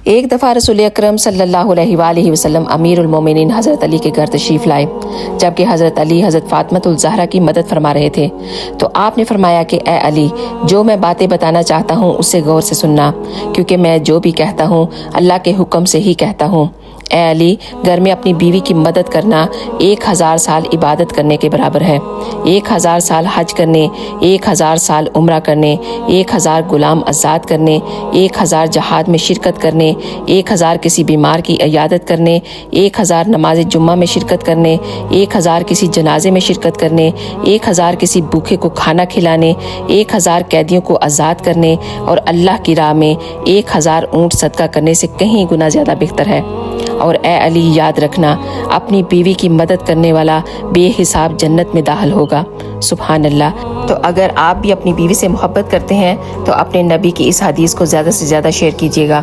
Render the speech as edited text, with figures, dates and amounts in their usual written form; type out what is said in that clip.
ایک دفعہ رسول اکرم صلی اللہ علیہ وآلہ وسلم امیر المومنین حضرت علی کے گھر تشریف لائے، جبکہ حضرت علی حضرت فاطمہ الزہرا کی مدد فرما رہے تھے۔ تو آپ نے فرمایا کہ اے علی، جو میں باتیں بتانا چاہتا ہوں اسے غور سے سننا، کیونکہ میں جو بھی کہتا ہوں اللہ کے حکم سے ہی کہتا ہوں۔ اے علی، گھر میں اپنی بیوی کی مدد کرنا 1000 سال عبادت کرنے کے برابر ہے۔ 1000 سال حج کرنے، 1000 سال عمرہ کرنے، 1000 غلام آزاد کرنے، 1000 جہاد میں شرکت کرنے، 1000 کسی بیمار کی عیادت کرنے، 1000 نماز جمعہ میں شرکت کرنے، 1000 کسی جنازے میں شرکت کرنے، 1000 کسی بھوکے کو کھانا کھلانے، 1000 قیدیوں کو آزاد کرنے، اور اللہ کی راہ میں 1000 اونٹ صدقہ کرنے سے کہیں گنا زیادہ بہتر ہے۔ اور اے علی، یاد رکھنا، اپنی بیوی کی مدد کرنے والا بے حساب جنت میں داخل ہوگا۔ سبحان اللہ۔ تو اگر آپ بھی اپنی بیوی سے محبت کرتے ہیں تو اپنے نبی کی اس حدیث کو زیادہ سے زیادہ شیئر کیجیے گا۔